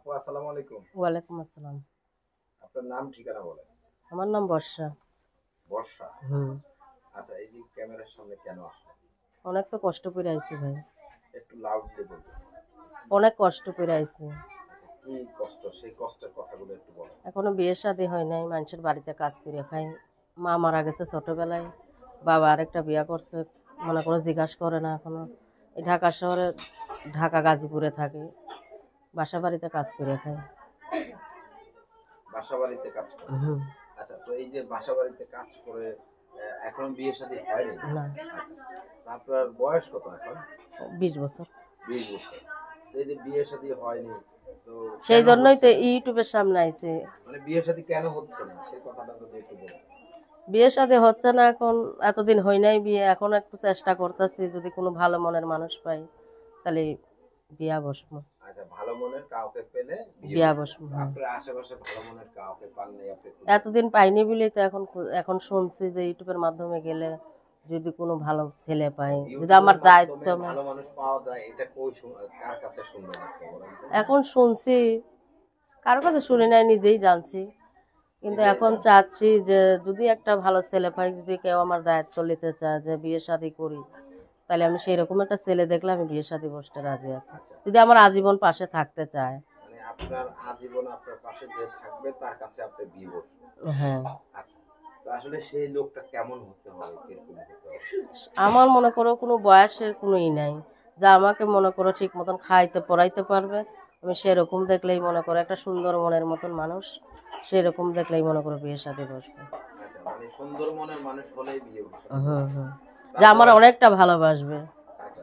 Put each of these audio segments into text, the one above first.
আপু আসসালামু আলাইকুম। ওয়ালাইকুম আসসালাম। আপনার নাম ঠিকানা বলেন। আমার নাম বর্ষা। বর্ষা। হুম। আচ্ছা, এই যে ক্যামেরার সামনে কেন আসলেন? অনেক তো কষ্ট করে আইছি ভাই। একটু লাউডলি বলবেন। অনেক কষ্ট করে আইছি। কি কষ্ট, সেই কষ্টের কথাগুলো একটু বলেন। এখনো বিয়ে শাদী হয় নাই, মানুষের বাড়িতে কাজ করে খাই। মা মারা গেছে ছোটবেলায়, বাবা আরেকটা বিয়ে করছে, মনে কোনো জিজ্ঞাসা করে না এখনো। এই ঢাকা শহরে, ঢাকা গাজীপুরে থাকে, বাসা বাড়িতে কাজ করে খাই। বাসা বাড়িতে কাজ করে। হুম। আচ্ছা, তো এই যে বাসা বাড়িতে কাজ করে এখনো বিয়ে শাদী হয়নি? না। আচ্ছা, আপনার বয়স কত এখন? 20 বছর। 20 বছর। তো এই যে বিয়ে শাদী হয়নি, তো সেই কেন জন্যই হচ্ছে তো না? ইউটিউবের সামনে আইছি। মানে বিয়ে শাদী কেন হচ্ছে না সেই কথাটা যদি একটু বলেন। বিয়ে শাদী হচ্ছে না এখন, এতদিন হয় নাই বিয়ে, এখন একটু চেষ্টা করতেছি, যদি কোনো ভালো মনের মানুষ পাই তাহলে বিয়া বসবো। আচ্ছা, ভালো মনের কাউকে পেলে বিয়ে বিয়া করবেন। বসবো, তো হ্যাঁ। আপনার আশেপাশে ভালো মনের কাউকে পাননি, আপনি খুঁজে? এতদিন পাইনি বলেই তো এখন এখন শুনছি যে ইউটিউবের মাধ্যমে গেলে যদি কোনো ভালো ছেলে পাই, যদি ইউটিউবের আমার দায়িত্ব মাধ্যমে ভালো মানুষ পাওয়া যায়, এটা কার কাছে শুনবেন আপনি বলেন তো? এখন শুনছি, কারো কাছে শুনি নাই, নিজেই জানছি। কিন্তু নিজেই এখন জানেন। চাচ্ছি যে যদি একটা ভালো ছেলে পাই, যদি কেউ আমার দায়িত্ব নিতে চায় যে বিয়ে শাদী করি, তাহলে আমি সেই রকম একটা ছেলে দেখলে আমি বিয়ে শাদী বসতে রাজি আছি, আচ্ছা, যদি আমার আজীবন পাশে থাকতে চায়। মানে আপনার আজীবন আপনার পাশে যে থাকবে তার কাছে আপনি বিয়ে বসবেন। হ্যাঁ। আচ্ছা, তো আসলে সেই লোকটা কেমন হতে হবে, কিরকম হতে হবে? আমার মনে করো কোনো বয়সের কোনো নাই, যা আমাকে মনে করো ঠিক মতন খাইতে পড়াইতে পারবে, আমি সেরকম দেখলেই মনে করো, একটা সুন্দর মনের মতন মানুষ, সেরকম দেখলেই মনে করো বিয়ে শাদী বসবে। আচ্ছা, মানে সুন্দর মনের মানুষ হলেই বিয়ে বসবেন। হুম হুম। তার যা আমার বয়স? অনেকটা ভালোবাসবে। আচ্ছা,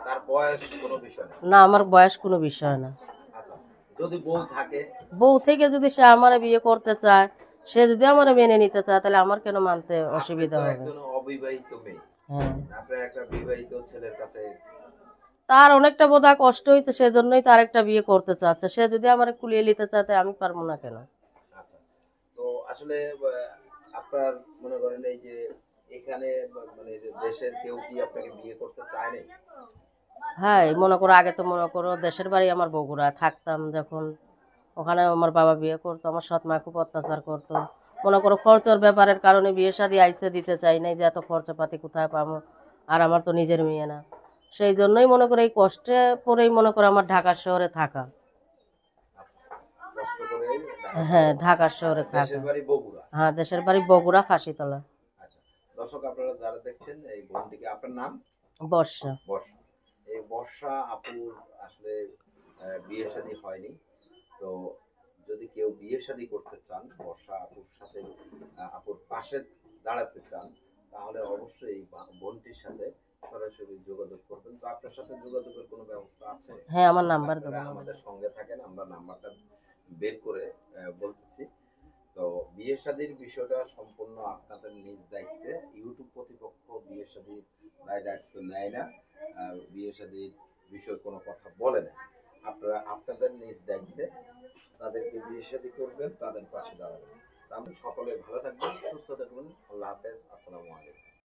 তার বয়স কোনো বিষয় না? না, আমার বয়স কোনো বিষয় না। আচ্ছা, যদি বউ থাকে? বউ থেকে যদি সে আমারে বিয়ে করতে চায়, সে যদি আমারে মেনে নিতে চায়, তাহলে আমার কেন মানতে আপনি অসুবিধা তো হবে? একজন অবিবাহিত মেয়ে, হ্যাঁ। আপনার একটা বিবাহিত ছেলের কাছে। তার অনেকটা বোধহয় কষ্ট হয়েছে, সেজন্যই তার একটা বিয়ে করতে চাচ্ছে। সে যদি আমারে কুলিয়ে নিতে চায়, তাই আমি পারবো না কেন? আচ্ছা, তো আসলে আপনার মনে করেন এই যে এখানে মানে যে দেশের কেউ কি আপনাকে বিয়ে করতে চায় নাই? হ্যাঁ, মনে করো আগে তো মনে করো দেশের বাড়ি আমার বগুড়া, থাকতাম যখন, ওখানে আমার বাবা বিয়ে করতো, আমার সৎ মা খুব অত্যাচার করতো। মনে করো খরচের ব্যাপারের কারণে বিয়ে শাদী আইসে দিতে চাই নাই, যে এত খরচাপাতি কোথায় পাবো, আর আমার তো নিজের মেয়ে না। সেই জন্যই মনে করো এই কষ্টে পরেই মনে করো আমার ঢাকা শহরে থাকা। আচ্ছা, কষ্ট করে ঢাকা হ্যাঁ, শহরে। ঢাকা আচ্ছা, শহরে দেশের থাকা। বাড়ি বগুড়া। হ্যাঁ, দেশের বাড়ি বগুড়া, ফাঁসিতলা। আচ্ছা, দর্শক আপনারা যারা দেখছেন এই বোনটিকে, আপনার নাম? বর্ষা। বর্ষা। এই বর্ষা আপুর আসলে বিয়ে শাদী হয়নি। তো যদি কেউ বিয়ে শাদী করতে চান, বর্ষা আপুর সাথে আপুর পাশে দাঁড়াতে চান, তাহলে অবশ্যই এই বোনটির সাথে সরাসরি যোগাযোগ করবেন। তো আপনার সাথে যোগাযোগের কোনো ব্যবস্থা আছে? হ্যাঁ, আমার নাম্বার আপনারা দেবো। আমাদের সঙ্গে থাকেন, আমরা নাম্বারটা বের করে বলতেছি। তো বিয়ে শাদীর বিষয়টা সম্পূর্ণ আপনাদের নিজ দায়িত্বে। ইউটিউব কর্তৃপক্ষ বিয়ে শাদীর দায়িত্ব নেয় না, বিয়ে শাদীর বিষয়ে কোনো কথা বলে না। আপনারা আপনাদের নিজ দায়িত্বে তাদেরকে বিয়ে শাদী করবেন, তাদের পাশে দাঁড়াবেন। তো আমরা সকলে ভালো থাকবেন, সুস্থ থাকবেন। আল্লাহ হাফেজ, আসসালামু আলাইকুম।